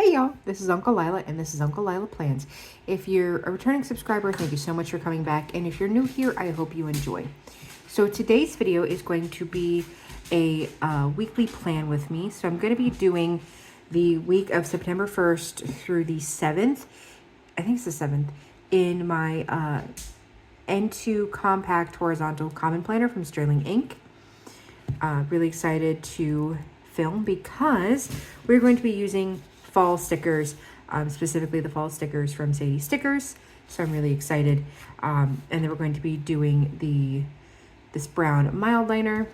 Hey y'all, this is Uncle Lila and this is Uncle Lila Plans. If you're a returning subscriber, thank you so much for coming back. And if you're new here, I hope you enjoy. So today's video is going to be a weekly plan with me. So I'm going to be doing the week of September 1st through the 7th. I think it's the 7th in my N2 Compact Horizontal Common Planner from Sterling Ink. Really excited to film because we're going to be using fall stickers, specifically the fall stickers from Sadie Stickers. So I'm really excited. And then we're going to be doing this brown mild liner,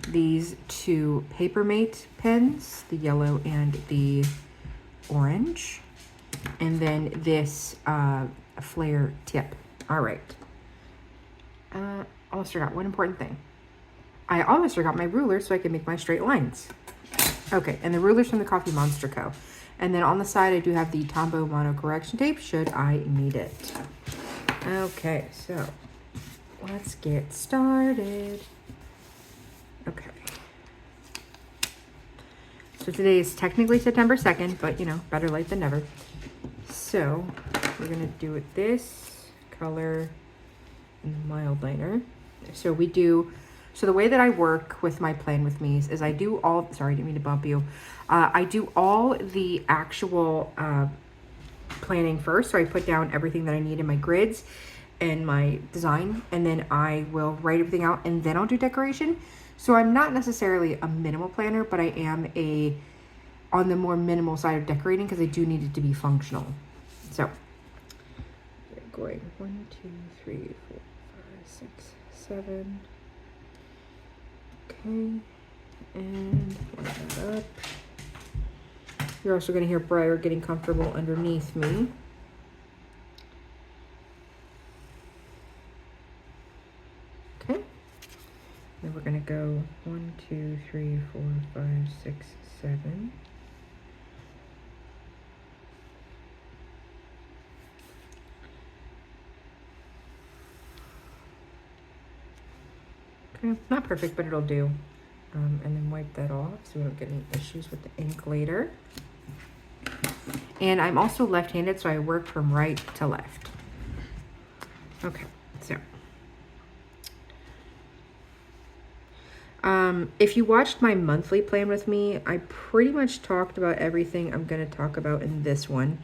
these two Papermate pens, the yellow and the orange, and then this flare tip. All right. Almost forgot one important thing. I almost forgot my ruler so I can make my straight lines. Okay, and the ruler's from the Coffee Monster Co. And then on the side, I do have the Tombow Mono Correction Tape, should I need it. Okay, so let's get started. Okay. So today is technically September 2nd, but you know, better late than never. So we're gonna do it this color and the mild liner. So we do, so the way that I work with my plan with me is I do all, sorry, I didn't mean to bump you. I do all the actual planning first. So I put down everything that I need in my grids and my design, and then I will write everything out and then I'll do decoration. So I'm not necessarily a minimal planner, but I am on the more minimal side of decorating because I do need it to be functional. So going 1, 2, 3, 4, 5, 6, 7. Okay, and line that up. You're also going to hear Briar getting comfortable underneath me. Okay, then we're going to go 1, 2, 3, 4, 5, 6, 7. Okay, not perfect, but it'll do. And then wipe that off so we don't get any issues with the ink later. And I'm also left-handed, so I work from right to left. Okay, so. If you watched my monthly plan with me, I pretty much talked about everything I'm going to talk about in this one.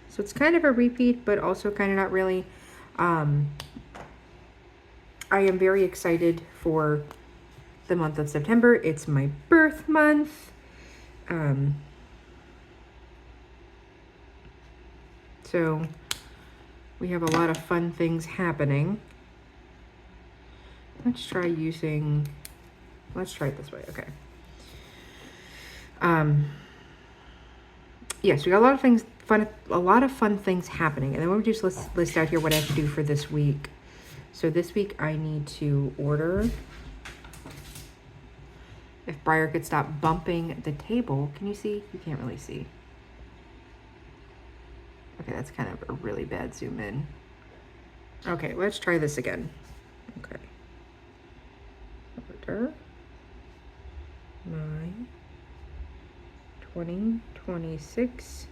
So it's kind of a repeat, but also kind of not really. I am very excited for the month of September. It's my birth month. So we have a lot of fun things happening. Let's try it this way. Okay. Yes, we got a lot of fun things happening. And then we'll just list out here what I have to do for this week. So this week I need to order. If Briar could stop bumping the table. Can you see? You can't really see. Okay, that's kind of a really bad zoom in. Okay, let's try this again. Okay. Order my 2026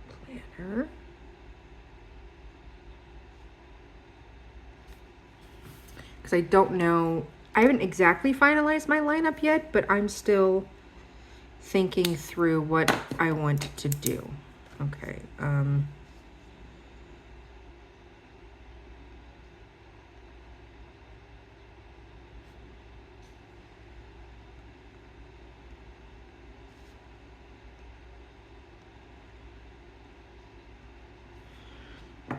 planner. Because I don't know, I haven't exactly finalized my lineup yet, but I'm still thinking through what I want to do. Okay.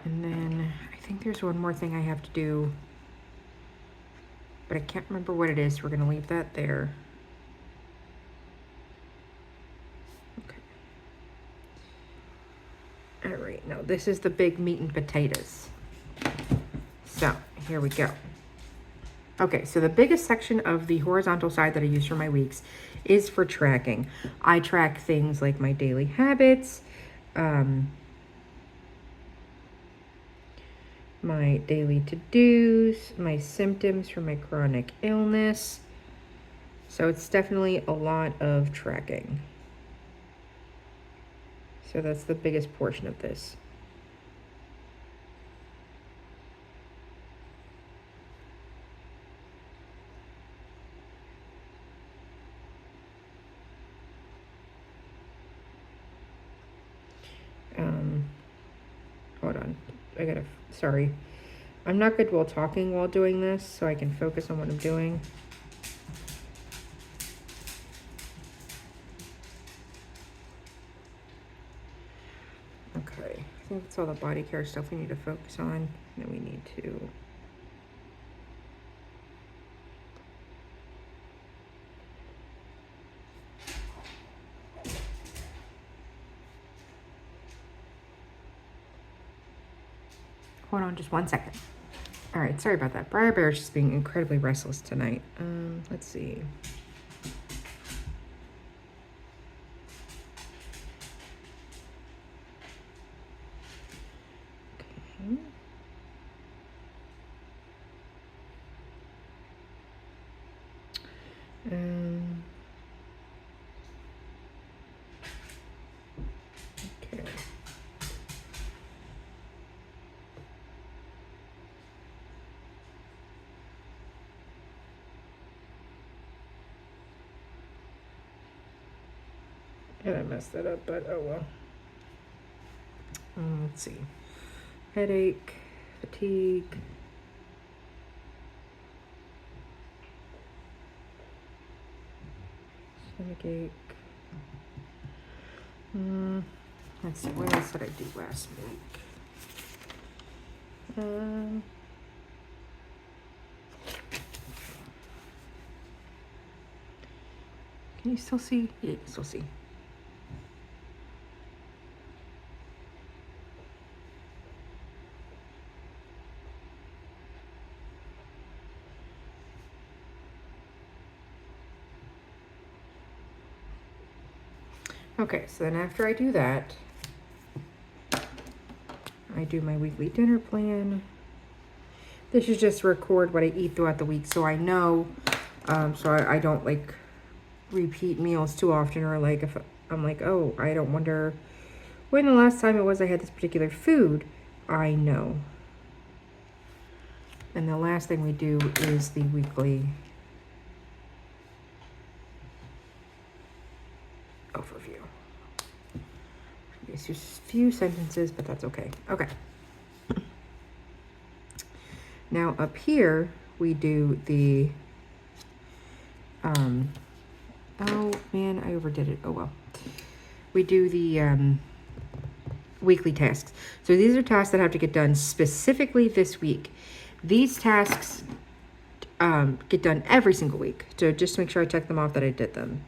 And then I think there's one more thing I have to do, but I can't remember what it is. So we're going to leave that there. Okay. All right, now this is the big meat and potatoes. So here we go. Okay, so the biggest section of the horizontal side that I use for my weeks is for tracking. I track things like my daily habits, my daily to-dos, my symptoms for my chronic illness. So it's definitely a lot of tracking. So that's the biggest portion of this. Hold on. Sorry. I'm not good while talking while doing this, so I can focus on what I'm doing. Okay, I think that's all the body care stuff we need to focus on. And then we need to hold on just 1 second. All right, sorry about that. Briar Bear is just being incredibly restless tonight. Let's see. Okay. Okay. And I messed that up, but oh well. Let's see. Headache, fatigue. Stomachache. Let's see, what else did I do last week? Can you still see? Yeah, you can still see. Okay, so then after I do that, I do my weekly dinner plan. This is just record what I eat throughout the week so I know, so I don't like repeat meals too often, or like if I'm like, oh, I don't wonder when the last time it was I had this particular food, I know. And the last thing we do is the weekly overview. It's just a few sentences, but that's okay. Okay. Now up here, we do the, oh man, I overdid it. Oh well. We do the weekly tasks. So these are tasks that have to get done specifically this week. These tasks get done every single week. So just make sure I check them off that I did them.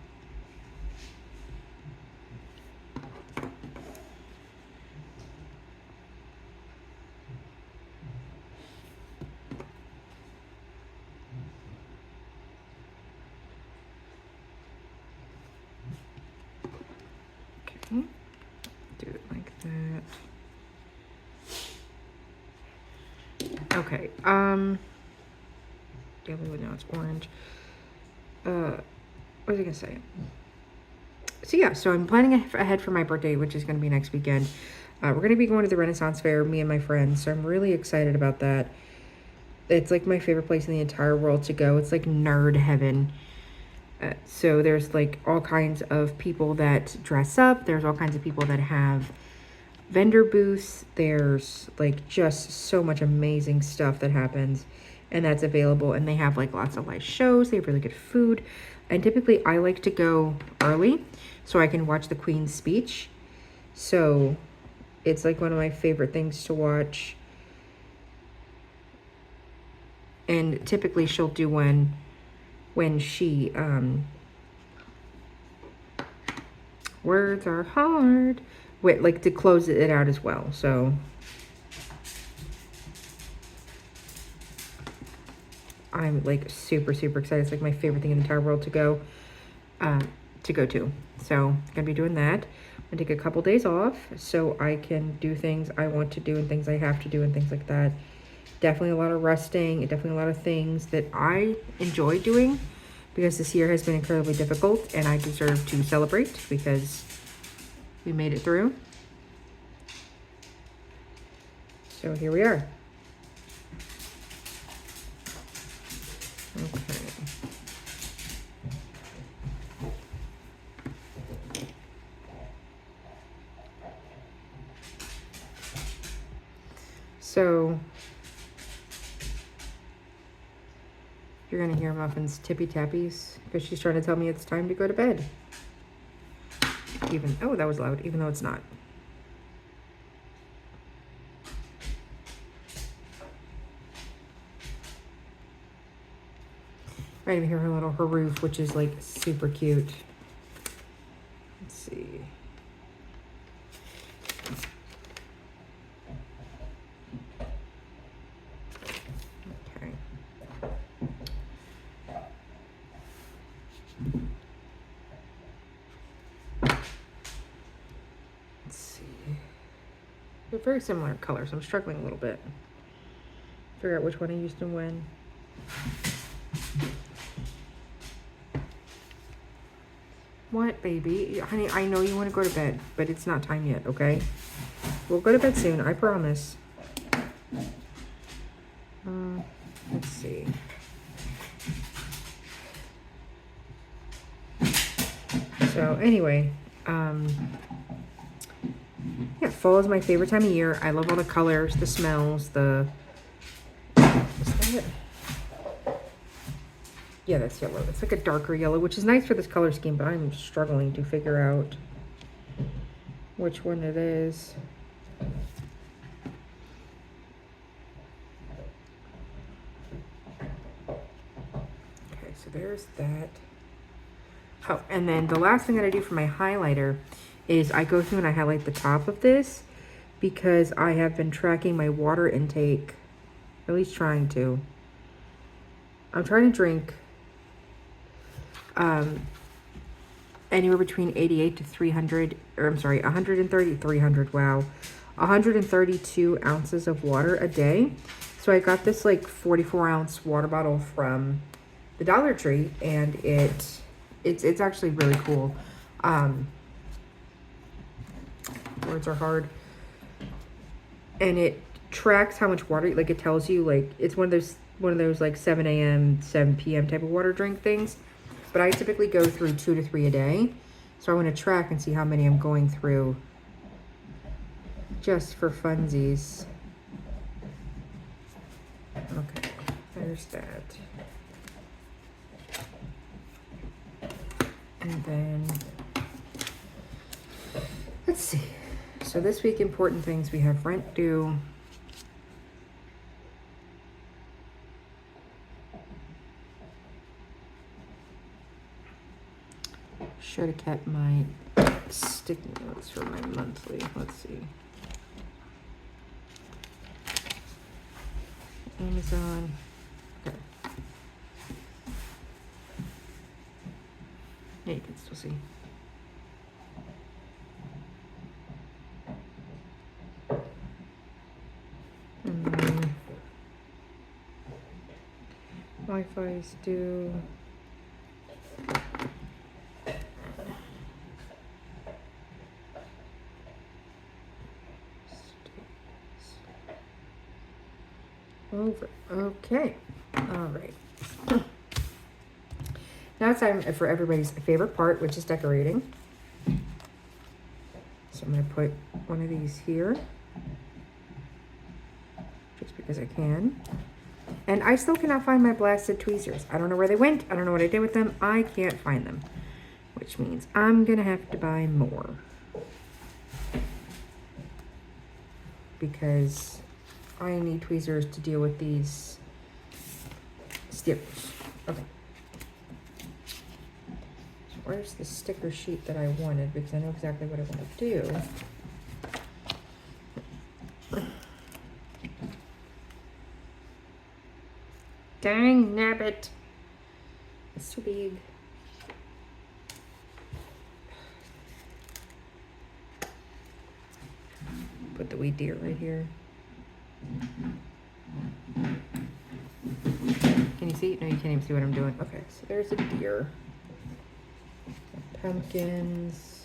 Okay. Do it like that. Okay. Yellow, now it's orange. What was I gonna say? So yeah, so I'm planning ahead for my birthday, which is gonna be next weekend. We're gonna be going to the Renaissance Fair, me and my friends. So I'm really excited about that. It's like my favorite place in the entire world to go. It's like nerd heaven. So there's like all kinds of people that dress up. There's all kinds of people that have vendor booths. There's like just so much amazing stuff that happens and that's available. And they have like lots of live shows. They have really good food. And typically I like to go early so I can watch the Queen's speech. So it's like one of my favorite things to watch. And typically she'll do one when she, words are hard, wait, like to close it out as well. So I'm like super excited. It's like my favorite thing in the entire world to go to. So I'm gonna be doing that. I'm gonna take a couple days off so I can do things I want to do and things I have to do and things like that. Definitely a lot of resting and definitely a lot of things that I enjoy doing. because this year has been incredibly difficult and I deserve to celebrate because we made it through. So here we are. Okay. So you're gonna hear Muffin's tippy tappies because she's trying to tell me it's time to go to bed. Even, oh, that was loud, even though it's not. Right over here, her roof, which is like super cute. Let's see. Okay. Let's see. They're very similar in color, so I'm struggling a little bit. Figure out which one I used and when. What, baby? Honey, I know you want to go to bed, but it's not time yet, okay? We'll go to bed soon, I promise. Let's see. So anyway, yeah, fall is my favorite time of year. I love all the colors, the smells, the... Is that it? Yeah, that's yellow. It's like a darker yellow, which is nice for this color scheme, but I'm struggling to figure out which one it is. Okay, so there's that. Oh, and then the last thing that I do for my highlighter is I go through and I highlight the top of this because I have been tracking my water intake, at least trying to. I'm trying to drink anywhere between 88 to 300, or I'm sorry, 130, 300, wow. 132 ounces of water a day. So I got this like 44-ounce water bottle from the Dollar Tree, and it's actually really cool. Words are hard. And it tracks how much water, like it tells you, like it's one of those like 7 a.m., 7 p.m. type of water drink things. But I typically go through 2 to 3 a day. So I want to track and see how many I'm going through just for funsies. Okay, there's that. And then, let's see. So this week, important things. We have rent due. Should have kept my sticky notes for my monthly. Let's see. Amazon. Okay. Yeah, you can still see. And then Wi-Fi is due. Over. Okay. All right. Now it's time for everybody's favorite part, which is decorating. So I'm going to put one of these here, just because I can. And I still cannot find my blasted tweezers. I don't know where they went. I don't know what I did with them. I can't find them, which means I'm going to have to buy more. Because I need tweezers to deal with these stickers. Okay. So where's the sticker sheet that I wanted? Because I know exactly what I want to do. Dang nabbit. It's too big. Put the wee deer right here. Can you see? No, you can't even see what I'm doing. Okay, so there's a deer. Pumpkins.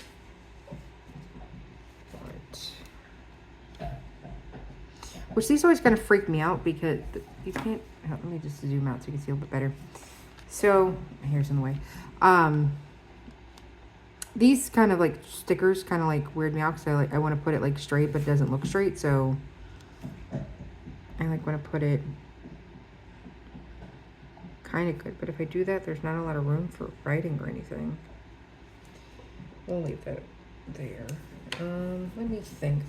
Right. Which these always kind of freak me out because you can't, let me just zoom out so you can see a little bit better. So, my hair's in the way. These kind of like stickers kind of like weird me out because I want to put it like straight, but it doesn't look straight. So I like want to put it kind of good. But if I do that, there's not a lot of room for writing or anything. We'll leave that there. Let me think.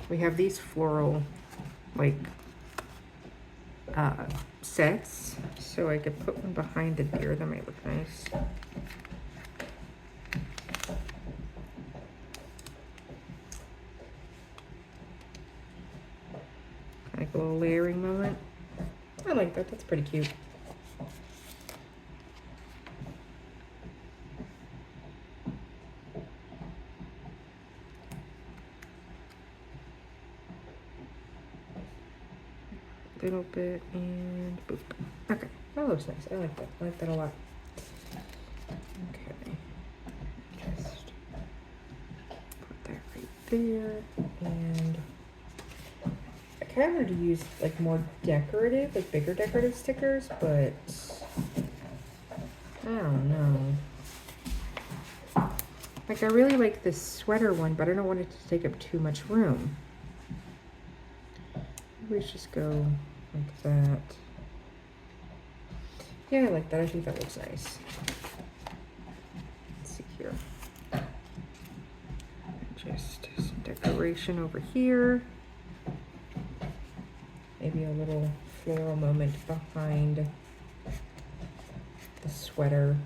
We have these floral like sets, so I could put one behind the deer. That might look nice. Like a little layering moment. I like that. That's pretty cute. Little bit and boop. Okay, that looks nice. I like that. I like that a lot. Okay, just put that right there. And I kind of wanted to use like more decorative, like bigger decorative stickers, but I don't know. Like I really like this sweater one, but I don't want it to take up too much room. Maybe we should just go like that. Yeah, I like that. I think that looks nice. Let's see here. Just some decoration over here. Maybe a little floral moment behind the sweater.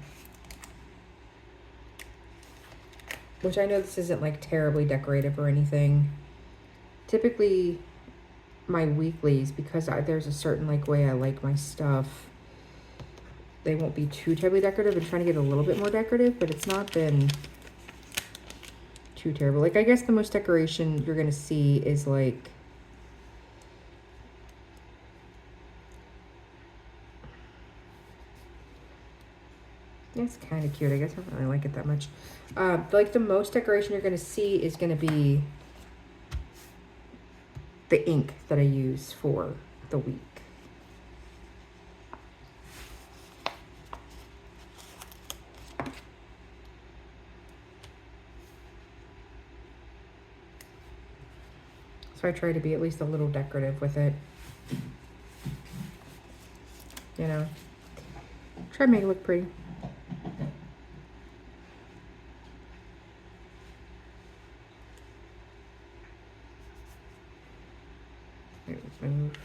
Which I know this isn't like terribly decorative or anything. Typically, my weeklies, because there's a certain like way I like my stuff, they won't be too terribly decorative. I'm trying to get a little bit more decorative, but it's not been too terrible. Like I guess the most decoration you're gonna see is like it's kind of cute. I guess I don't really like it that much. Like the most decoration you're gonna see is gonna be the ink that I use for the week. So I try to be at least a little decorative with it. You know, try to make it look pretty. Move.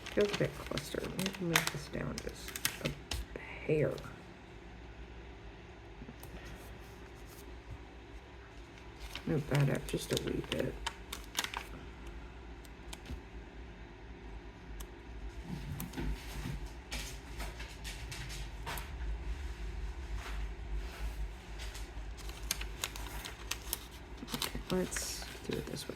Feels a bit clustered. Maybe move this down just a hair. Move that up just a wee bit. Okay, let's do it this way.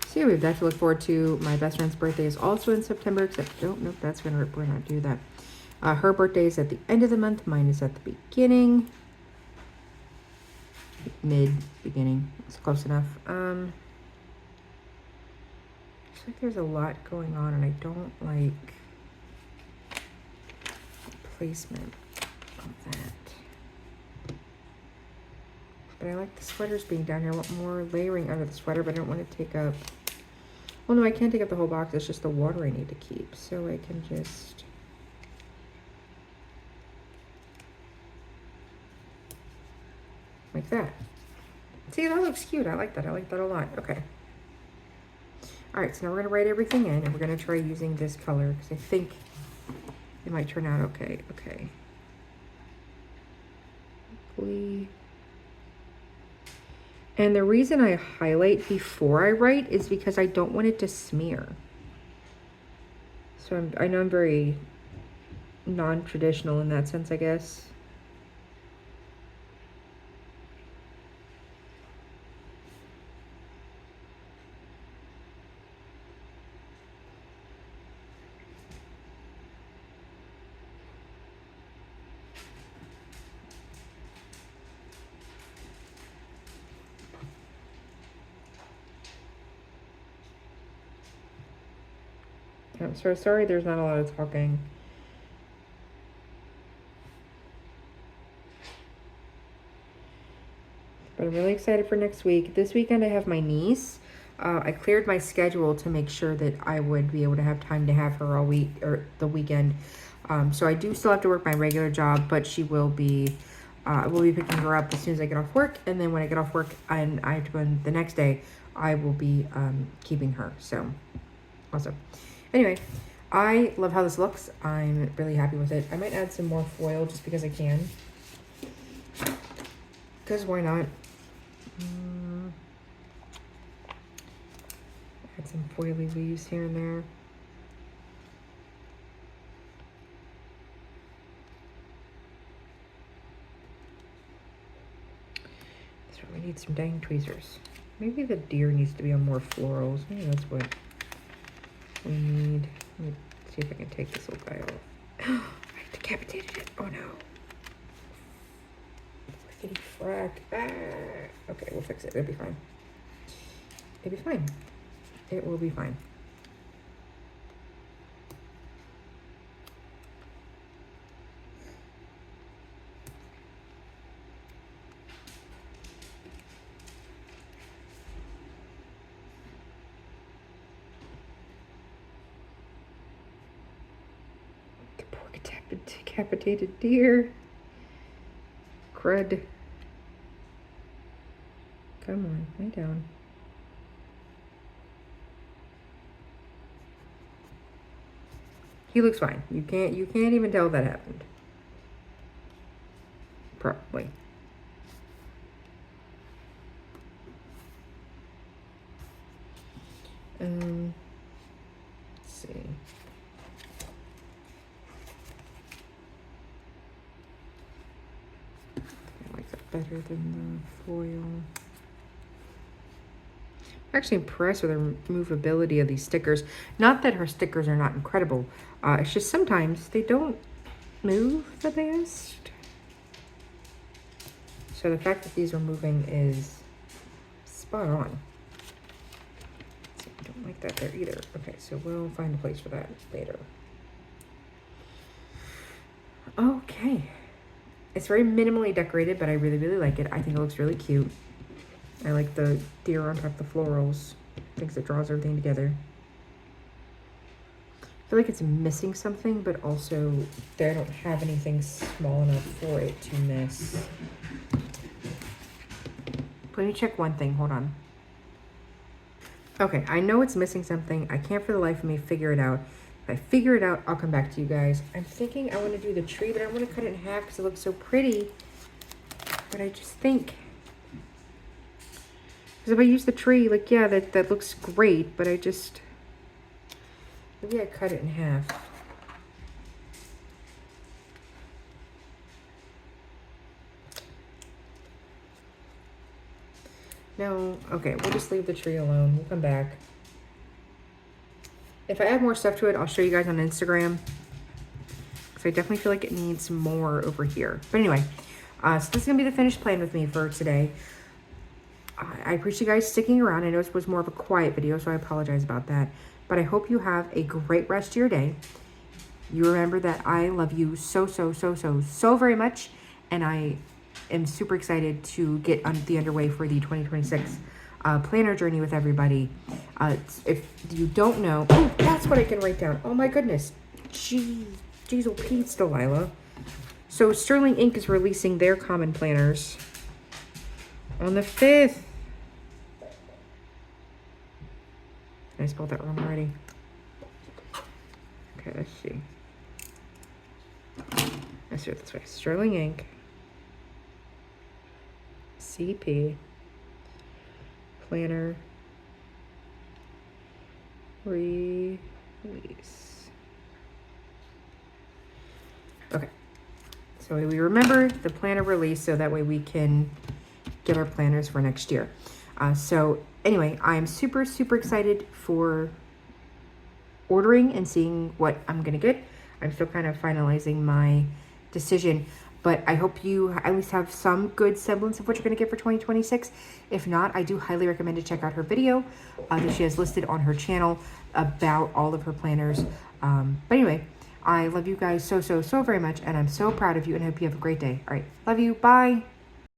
So yeah, we have that to look forward to. My best friend's birthday is also in September, except, oh, nope, that's gonna, we're not do that. Her birthday is at the end of the month. Mine is at the beginning. Beginning. It's close enough. Looks like there's a lot going on, and I don't like placement of that. But I like the sweaters being down here. I want more layering under the sweater, but I don't want to take up... Well, no, I can't take up the whole box. It's just the water I need to keep. So I can just... like that. See, that looks cute. I like that. I like that a lot. Okay. All right, so now we're going to write everything in, and we're going to try using this color because I think it might turn out okay. Okay. Hopefully. And the reason I highlight before I write is because I don't want it to smear. So I know I'm very non-traditional in that sense, I guess. I'm so sorry there's not a lot of talking. But I'm really excited for next week. This weekend I have my niece. I cleared my schedule to make sure that I would be able to have time to have her all week or the weekend. So I do still have to work my regular job, but she will be, we'll be picking her up as soon as I get off work. And then when I get off work and I have to go in the next day, I will be keeping her. So awesome. Anyway, I love how this looks. I'm really happy with it. I might add some more foil just because I can. Because why not? Add some foily leaves here and there. So we need some dang tweezers. Maybe the deer needs to be on more florals. Maybe that's what we need. Let me see if I can take this little guy off. I decapitated it. Oh no. Rickety frack. Ah. Okay, we'll fix it. It'll be fine. It'll be fine. It will be fine. The poor decapitated deer. Crud. Come on, lay down. He looks fine. You can't even tell that happened. Probably. Let's see. I like that better than the foil. I'm actually impressed with the movability of these stickers. Not that her stickers are not incredible. It's just sometimes they don't move the best. So the fact that these are moving is spot on. So I don't like that there either. Okay, so we'll find a place for that later. Okay. It's very minimally decorated, but I really, really like it. I think it looks really cute. I like the deer on top of the florals. I think it draws everything together. I feel like it's missing something, but also I don't have anything small enough for it to miss. Let me check one thing. Hold on. Okay, I know it's missing something. I can't for the life of me figure it out. If I figure it out, I'll come back to you guys. I'm thinking I want to do the tree, but I want to cut it in half because it looks so pretty. But I just think... because if I use the tree, like, yeah, that looks great, but I just... maybe I cut it in half. No, okay, we'll just leave the tree alone. We'll come back. If I add more stuff to it, I'll show you guys on Instagram. Because I definitely feel like it needs more over here. But anyway, so this is going to be the finished plan with me for today. I appreciate you guys sticking around. I know it was more of a quiet video, so I apologize about that. But I hope you have a great rest of your day. You remember that I love you so very much. And I am super excited to get underway for the 2026 planner journey with everybody. If you don't know, oh, that's what I can write down. Oh my goodness. Jeez, oh Pete, Delilah. So Sterling Ink is releasing their common planners on the 5th. I spelled that wrong already. Okay, let's see. Let's do it this way. Sterling Ink. CP. Planner. Release. Okay. So we remember the planner release so that way we can get our planners for next year. So anyway, I'm super excited for ordering and seeing what I'm gonna get. I'm still kind of finalizing my decision. But I hope you at least have some good semblance of what you're going to get for 2026. If not, I do highly recommend to check out her video that she has listed on her channel about all of her planners. But anyway, I love you guys so very much, and I'm so proud of you, and I hope you have a great day. All right, love you. Bye.